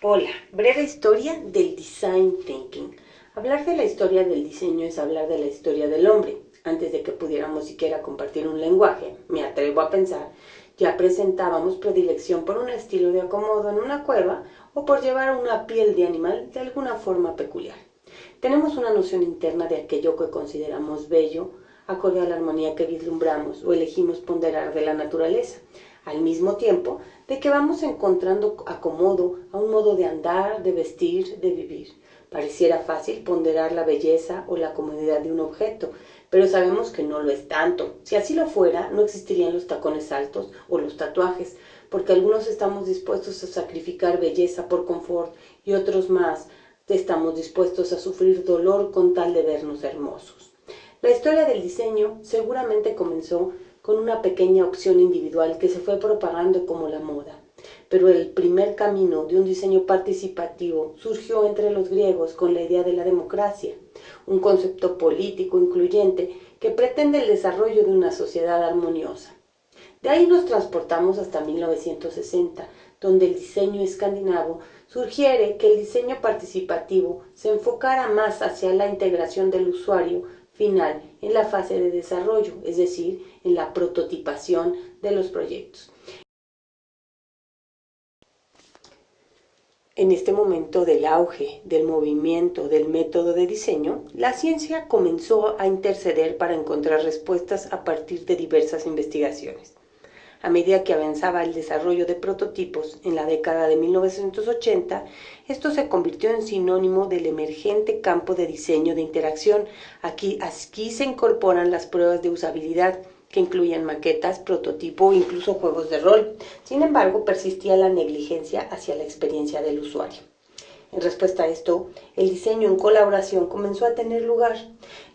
Hola, breve historia del Design Thinking. Hablar de la historia del diseño es hablar de la historia del hombre. Antes de que pudiéramos siquiera compartir un lenguaje, me atrevo a pensar, ya presentábamos predilección por un estilo de acomodo en una cueva o por llevar una piel de animal de alguna forma peculiar. Tenemos una noción interna de aquello que consideramos bello, acorde a la armonía que vislumbramos o elegimos ponderar de la naturaleza, al mismo tiempo de que vamos encontrando acomodo a un modo de andar, de vestir, de vivir. Pareciera fácil ponderar la belleza o la comodidad de un objeto, pero sabemos que no lo es tanto. Si así lo fuera, no existirían los tacones altos o los tatuajes, porque algunos estamos dispuestos a sacrificar belleza por confort y otros más estamos dispuestos a sufrir dolor con tal de vernos hermosos. La historia del diseño seguramente comenzó con una pequeña opción individual que se fue propagando como la moda. Pero el primer camino de un diseño participativo surgió entre los griegos con la idea de la democracia, un concepto político incluyente que pretende el desarrollo de una sociedad armoniosa. De ahí nos transportamos hasta 1960, donde el diseño escandinavo sugiere que el diseño participativo se enfocara más hacia la integración del usuario final en la fase de desarrollo, es decir, en la prototipación de los proyectos. En este momento del auge del movimiento del método de diseño, la ciencia comenzó a interceder para encontrar respuestas a partir de diversas investigaciones. A medida que avanzaba el desarrollo de prototipos en la década de 1980, esto se convirtió en sinónimo del emergente campo de diseño de interacción. Aquí se incorporan las pruebas de usabilidad, que incluyen maquetas, prototipo e incluso juegos de rol. Sin embargo, persistía la negligencia hacia la experiencia del usuario. En respuesta a esto, el diseño en colaboración comenzó a tener lugar.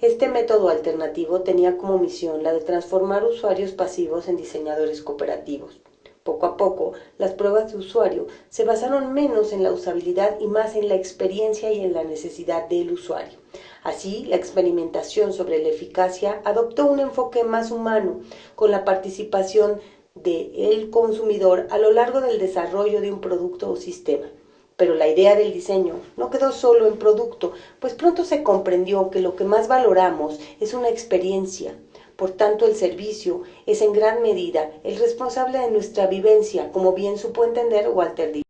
Este método alternativo tenía como misión la de transformar usuarios pasivos en diseñadores cooperativos. Poco a poco, las pruebas de usuario se basaron menos en la usabilidad y más en la experiencia y en la necesidad del usuario. Así, la experimentación sobre la eficacia adoptó un enfoque más humano, con la participación del consumidor a lo largo del desarrollo de un producto o sistema. Pero la idea del diseño no quedó solo en producto, pues pronto se comprendió que lo que más valoramos es una experiencia. Por tanto, el servicio es en gran medida el responsable de nuestra vivencia, como bien supo entender Walter Díaz.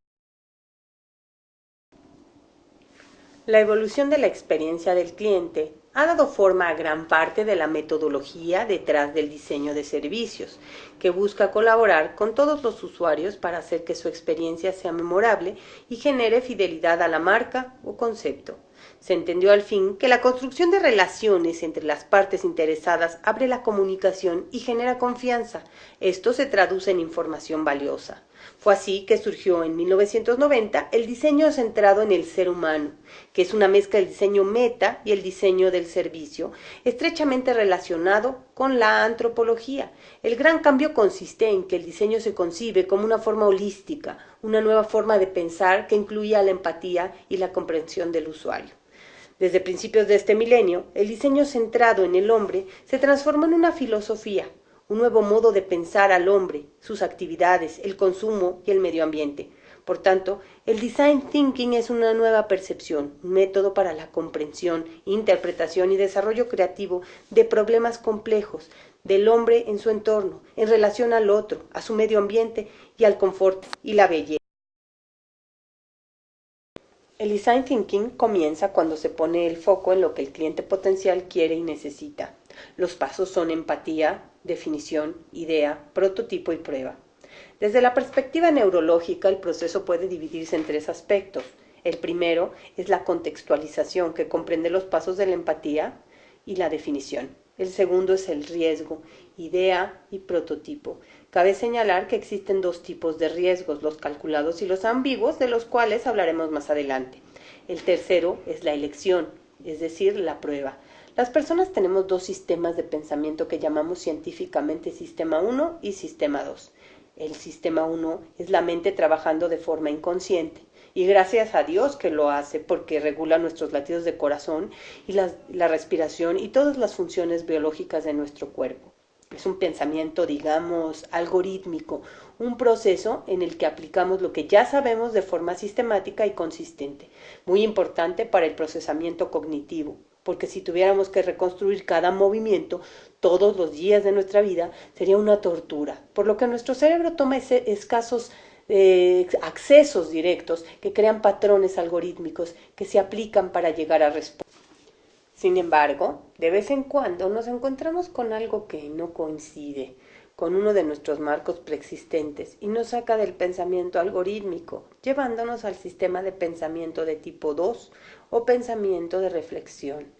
La evolución de la experiencia del cliente ha dado forma a gran parte de la metodología detrás del diseño de servicios, que busca colaborar con todos los usuarios para hacer que su experiencia sea memorable y genere fidelidad a la marca o concepto. Se entendió al fin que la construcción de relaciones entre las partes interesadas abre la comunicación y genera confianza. Esto se traduce en información valiosa. Fue así que surgió en 1990 el diseño centrado en el ser humano, que es una mezcla del diseño meta y el diseño del servicio, estrechamente relacionado con la antropología. El gran cambio consiste en que el diseño se concibe como una forma holística, una nueva forma de pensar que incluía la empatía y la comprensión del usuario. Desde principios de este milenio, el diseño centrado en el hombre se transformó en una filosofía, un nuevo modo de pensar al hombre, sus actividades, el consumo y el medio ambiente. Por tanto, el design thinking es una nueva percepción, un método para la comprensión, interpretación y desarrollo creativo de problemas complejos del hombre en su entorno, en relación al otro, a su medio ambiente y al confort y la belleza. El design thinking comienza cuando se pone el foco en lo que el cliente potencial quiere y necesita. Los pasos son empatía, definición, idea, prototipo y prueba. Desde la perspectiva neurológica, el proceso puede dividirse en tres aspectos. El primero es la contextualización, que comprende los pasos de la empatía y la definición. El segundo es el riesgo, idea y prototipo. Cabe señalar que existen dos tipos de riesgos, los calculados y los ambiguos, de los cuales hablaremos más adelante. El tercero es la elección, es decir, la prueba. Las personas tenemos dos sistemas de pensamiento que llamamos científicamente sistema 1 y sistema 2. El sistema 1 es la mente trabajando de forma inconsciente. Y gracias a Dios que lo hace, porque regula nuestros latidos de corazón y la respiración y todas las funciones biológicas de nuestro cuerpo. Es un pensamiento, digamos, algorítmico, un proceso en el que aplicamos lo que ya sabemos de forma sistemática y consistente, muy importante para el procesamiento cognitivo, porque si tuviéramos que reconstruir cada movimiento todos los días de nuestra vida, sería una tortura, por lo que nuestro cerebro toma escasos accesos directos que crean patrones algorítmicos que se aplican para llegar a respuestas. Sin embargo, de vez en cuando nos encontramos con algo que no coincide con uno de nuestros marcos preexistentes y nos saca del pensamiento algorítmico, llevándonos al sistema de pensamiento de tipo 2 o pensamiento de reflexión,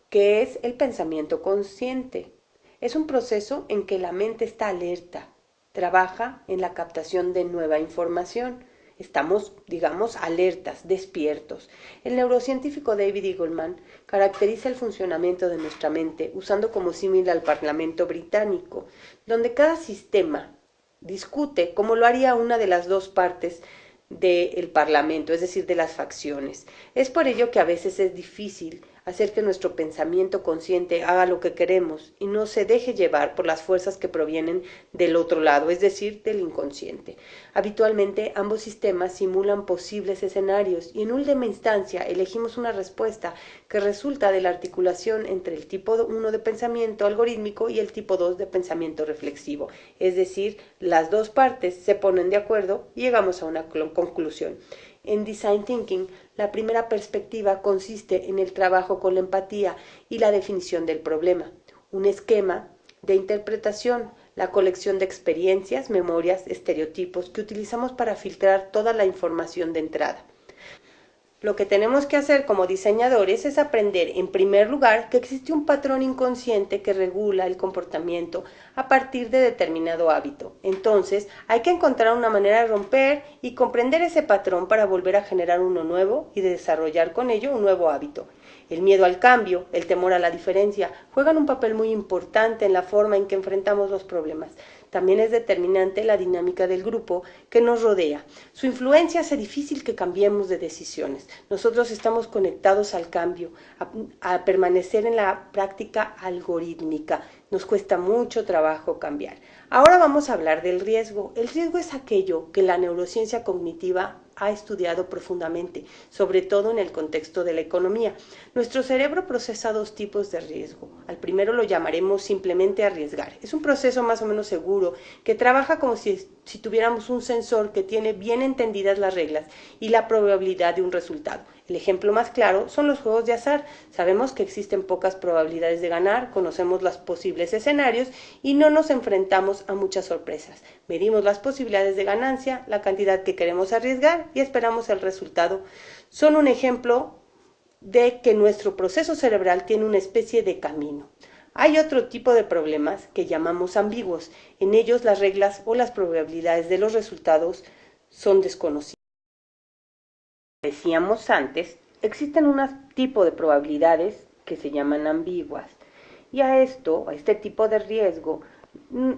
que es el pensamiento consciente. Es un proceso en que la mente está alerta, trabaja en la captación de nueva información. Estamos, digamos, alertas, despiertos. El neurocientífico David Eagleman caracteriza el funcionamiento de nuestra mente usando como símil al Parlamento británico, donde cada sistema discute como lo haría una de las dos partes del Parlamento, es decir, de las facciones. Es por ello que a veces es difícil hacer que nuestro pensamiento consciente haga lo que queremos y no se deje llevar por las fuerzas que provienen del otro lado, es decir, del inconsciente. Habitualmente ambos sistemas simulan posibles escenarios y en última instancia elegimos una respuesta que resulta de la articulación entre el tipo 1 de pensamiento algorítmico y el tipo 2 de pensamiento reflexivo, es decir, las dos partes se ponen de acuerdo y llegamos a una conclusión. En Design Thinking, la primera perspectiva consiste en el trabajo con la empatía y la definición del problema. Un esquema de interpretación, la colección de experiencias, memorias, estereotipos que utilizamos para filtrar toda la información de entrada. Lo que tenemos que hacer como diseñadores es aprender, en primer lugar, que existe un patrón inconsciente que regula el comportamiento a partir de determinado hábito. Entonces, hay que encontrar una manera de romper y comprender ese patrón para volver a generar uno nuevo y de desarrollar con ello un nuevo hábito. El miedo al cambio, el temor a la diferencia, juegan un papel muy importante en la forma en que enfrentamos los problemas. También es determinante la dinámica del grupo que nos rodea. Su influencia hace difícil que cambiemos de decisiones. Nosotros estamos conectados al cambio, a permanecer en la práctica algorítmica. Nos cuesta mucho trabajo cambiar. Ahora vamos a hablar del riesgo. El riesgo es aquello que la neurociencia cognitiva ha estudiado profundamente, sobre todo en el contexto de la economía. Nuestro cerebro procesa dos tipos de riesgo. Al primero lo llamaremos simplemente arriesgar. Es un proceso más o menos seguro que trabaja como si tuviéramos un sensor que tiene bien entendidas las reglas y la probabilidad de un resultado. El ejemplo más claro son los juegos de azar. Sabemos que existen pocas probabilidades de ganar, conocemos los posibles escenarios y no nos enfrentamos a muchas sorpresas. Medimos las posibilidades de ganancia, la cantidad que queremos arriesgar y esperamos el resultado. Son un ejemplo de que nuestro proceso cerebral tiene una especie de camino. Hay otro tipo de problemas que llamamos ambiguos. En ellos las reglas o las probabilidades de los resultados son desconocidas. Como decíamos antes, existen un tipo de probabilidades que se llaman ambiguas. Y a este tipo de riesgo,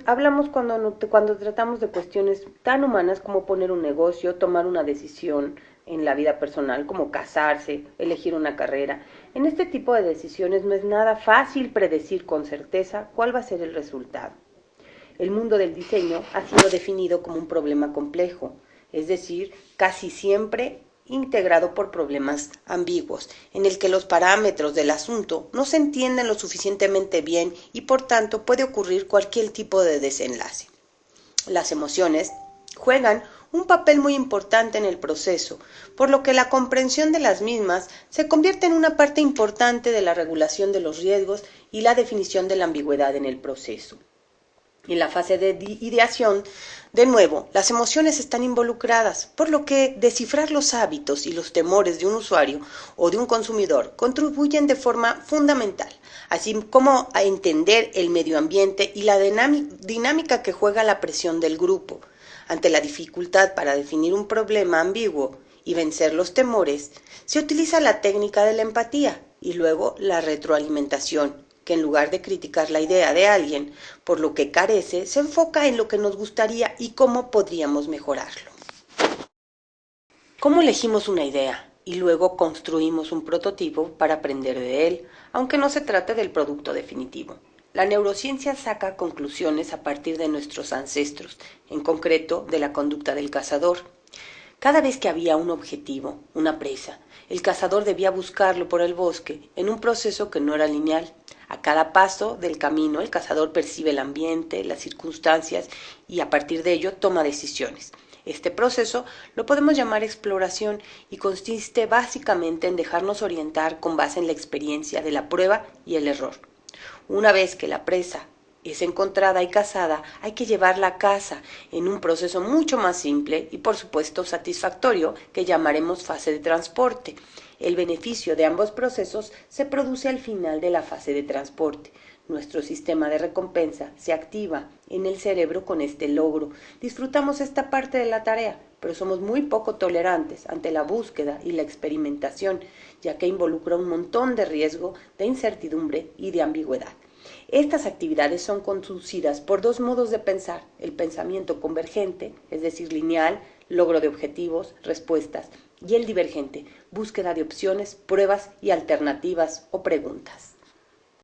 hablamos cuando tratamos de cuestiones tan humanas como poner un negocio, tomar una decisión en la vida personal, como casarse, elegir una carrera. En este tipo de decisiones no es nada fácil predecir con certeza cuál va a ser el resultado. El mundo del diseño ha sido definido como un problema complejo, es decir, casi siempre integrado por problemas ambiguos, en el que los parámetros del asunto no se entienden lo suficientemente bien y por tanto puede ocurrir cualquier tipo de desenlace. Las emociones juegan un papel muy importante en el proceso, por lo que la comprensión de las mismas se convierte en una parte importante de la regulación de los riesgos y la definición de la ambigüedad en el proceso. En la fase de ideación, de nuevo, las emociones están involucradas, por lo que descifrar los hábitos y los temores de un usuario o de un consumidor contribuyen de forma fundamental, así como a entender el medio ambiente y la dinámica que juega la presión del grupo. Ante la dificultad para definir un problema ambiguo y vencer los temores, se utiliza la técnica de la empatía y luego la retroalimentación, que en lugar de criticar la idea de alguien por lo que carece, se enfoca en lo que nos gustaría y cómo podríamos mejorarlo. ¿Cómo elegimos una idea? Y luego construimos un prototipo para aprender de él, aunque no se trate del producto definitivo. La neurociencia saca conclusiones a partir de nuestros ancestros, en concreto de la conducta del cazador. Cada vez que había un objetivo, una presa, el cazador debía buscarlo por el bosque en un proceso que no era lineal. A cada paso del camino, el cazador percibe el ambiente, las circunstancias y a partir de ello toma decisiones. Este proceso lo podemos llamar exploración y consiste básicamente en dejarnos orientar con base en la experiencia de la prueba y el error. Una vez que la presa es encontrada y cazada, hay que llevarla a casa en un proceso mucho más simple y por supuesto satisfactorio que llamaremos fase de transporte. El beneficio de ambos procesos se produce al final de la fase de transporte. Nuestro sistema de recompensa se activa en el cerebro con este logro. Disfrutamos esta parte de la tarea, pero somos muy poco tolerantes ante la búsqueda y la experimentación, ya que involucra un montón de riesgo, de incertidumbre y de ambigüedad. Estas actividades son conducidas por dos modos de pensar: el pensamiento convergente, es decir, lineal, logro de objetivos, respuestas, y el divergente, búsqueda de opciones, pruebas y alternativas o preguntas.